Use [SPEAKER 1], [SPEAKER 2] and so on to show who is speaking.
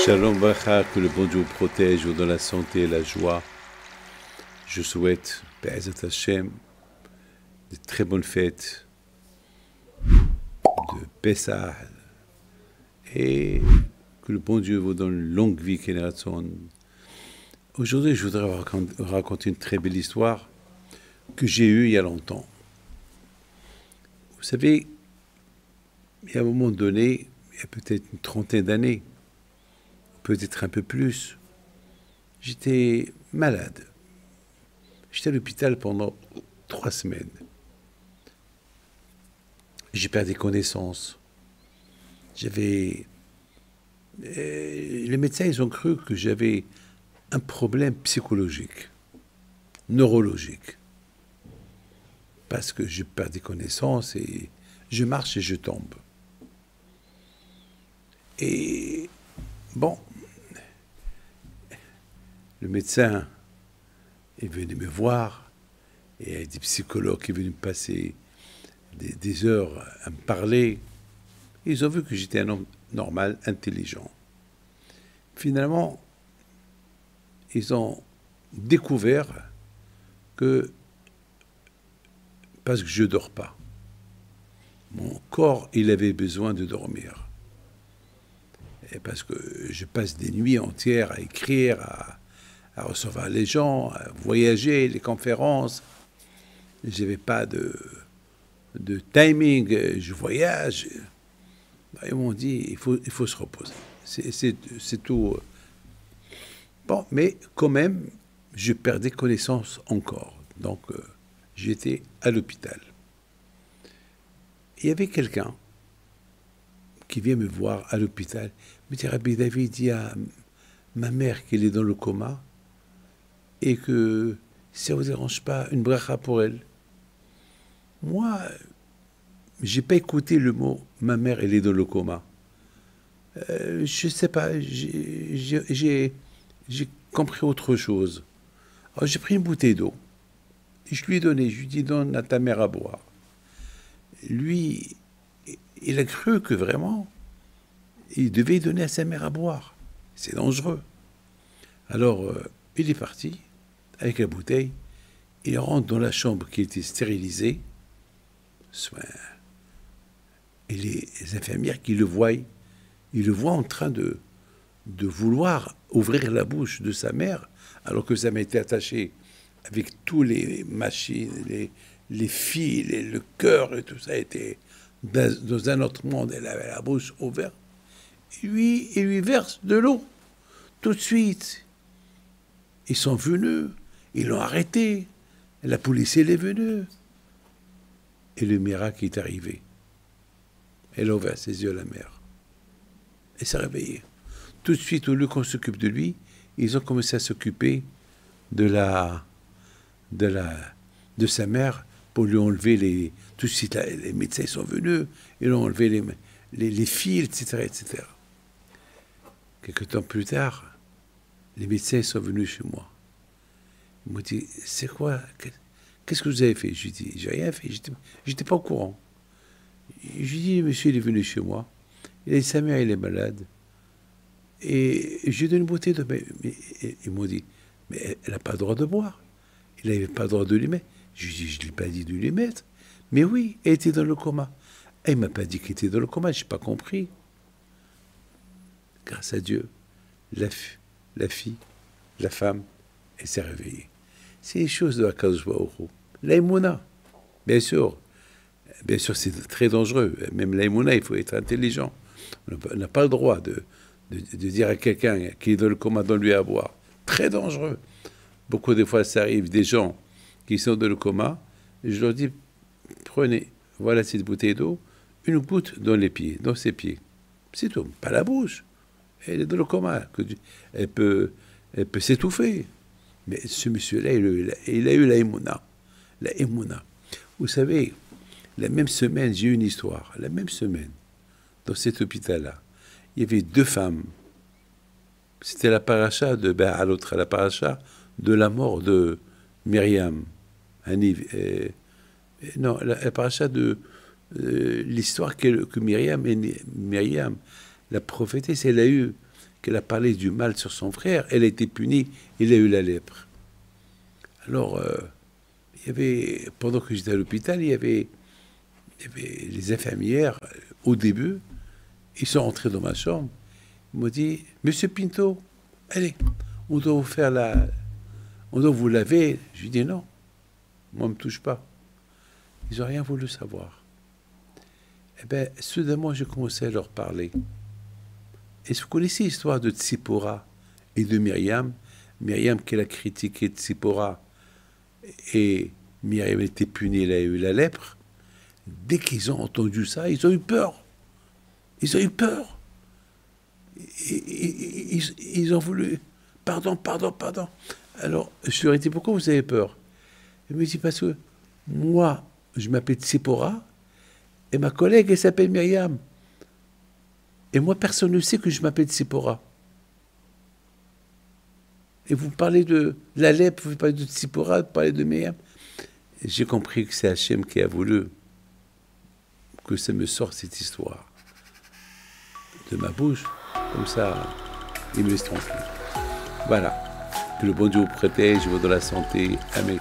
[SPEAKER 1] Shalom Bracha, que le bon Dieu vous protège, vous donne la santé et la joie. Je souhaite, Be'ezrat Hashem, de très bonnes fêtes de Pessah et que le bon Dieu vous donne une longue vie, Keneratson. Aujourd'hui, je voudrais vous raconter une très belle histoire que j'ai eue il y a longtemps. Vous savez, il y a un moment donné, il y a peut-être une trentaine d'années, peut-être un peu plus, j'étais malade. J'étais à l'hôpital pendant 3 semaines. J'ai perdu connaissance. Les médecins, ils ont cru que j'avais un problème psychologique, neurologique. Parce que je perds des connaissances et je marche et je tombe. Et bon, le médecin est venu me voir et il y a des psychologues qui sont venus me passer des heures à me parler. Ils ont vu que j'étais un homme normal, intelligent. Finalement, ils ont découvert que, parce que je ne dors pas, mon corps, il avait besoin de dormir. Et parce que je passe des nuits entières à écrire, à recevoir les gens, à voyager, les conférences. Je n'avais pas de timing, je voyage. Ils m'ont dit, il faut se reposer. C'est tout. Bon, mais quand même, je perdais connaissance encore. Donc, j'étais à l'hôpital. Il y avait quelqu'un qui vient me voir à l'hôpital. Il me dit, Rabbi David, il y a ma mère qui est dans le coma et que si ça ne vous dérange pas, une bracha pour elle. Moi, j'ai pas écouté le mot « ma mère, elle est dans le coma ». Je sais pas, j'ai compris autre chose. Alors j'ai pris une bouteille d'eau et je lui ai donné, je lui ai dit « donne à ta mère à boire ». Lui, il a cru que vraiment, il devait donner à sa mère à boire. C'est dangereux. Alors, il est parti avec la bouteille, il rentre dans la chambre qui était stérilisée, et les infirmières qui le voient, ils le voient en train de vouloir ouvrir la bouche de sa mère, alors que sa mère était attachée avec tous les machines, les fils, le cœur et tout ça était dans un autre monde. Elle avait la bouche ouverte. Il lui verse de l'eau. Tout de suite, ils sont venus, ils l'ont arrêté. La police, elle est venue. Et le miracle est arrivé. Elle a ouvert ses yeux à la mère. Elle s'est réveillée. Tout de suite, au lieu qu'on s'occupe de lui, ils ont commencé à s'occuper de sa mère pour lui enlever tout de suite, les médecins sont venus, ils ont enlevé les fils, etc., etc. Quelque temps plus tard, les médecins sont venus chez moi. Ils m'ont dit, c'est quoi? Qu'est-ce que vous avez fait? Je lui ai dit, j'ai rien fait, j'étais pas au courant. Je lui ai dit, monsieur, il est venu chez moi. Il a dit, sa mère, elle est malade. Et je lui ai donné une bouteille de... Mais ils m'ont dit, mais elle n'a pas le droit de boire. Il n'avait pas le droit de lui mettre. Je lui ai dit, je ne lui ai pas dit de lui mettre. Mais oui, elle était dans le coma. Elle ne m'a pas dit qu'elle était dans le coma, je n'ai pas compris. Grâce à Dieu, la fille, la femme, elle s'est réveillée. C'est les choses de Akadosh Baruch Hu. L'aïmouna, bien sûr, c'est très dangereux. Même l'aïmouna, il faut être intelligent. On n'a pas le droit de dire à quelqu'un qui est dans le coma, donne-lui à boire. Très dangereux. Beaucoup de fois, ça arrive des gens qui sont dans le coma, et je leur dis, prenez, voilà cette bouteille d'eau, une goutte dans les pieds, dans ses pieds. C'est tout, pas la bouche. Elle est dans le coma. Elle peut s'étouffer. Mais ce monsieur-là, il a eu la émouna. La émouna. Vous savez, la même semaine, j'ai eu une histoire. La même semaine, dans cet hôpital-là, il y avait 2 femmes. C'était la paracha la paracha de la mort de Myriam. Non, la paracha de l'histoire que Myriam, la prophétesse, elle a eu qu'elle a parlé du mal sur son frère, elle a été punie, il a eu la lèpre. Alors, il y avait, pendant que j'étais à l'hôpital, il y avait les infirmières, au début, ils sont rentrés dans ma chambre, ils m'ont dit, Monsieur Pinto, allez, on doit vous faire on doit vous laver. Je lui ai dit non, moi, on ne me touche pas. Ils n'ont rien voulu savoir. Eh bien, soudainement, j'ai commencé à leur parler. Est-ce que vous connaissez l'histoire de Tsipora et de Myriam? Myriam qui a critiqué Tsipora et Myriam était punie, elle a eu la lèpre. Dès qu'ils ont entendu ça, ils ont eu peur. Ils ont eu peur. Ils ont voulu... Pardon. Alors, je leur ai dit, pourquoi vous avez peur? Il me dit, parce que moi, je m'appelle Tsipora et ma collègue, elle s'appelle Myriam. Et moi, personne ne sait que je m'appelle Tsipora. Et vous parlez de la lèpre, vous parlez de Tsipora, vous parlez de Myriam. J'ai compris que c'est Hachem qui a voulu que ça me sorte cette histoire de ma bouche. Comme ça, il me laisse tranquille. Voilà. Que le bon Dieu vous protège, je vous donne la santé. Amen.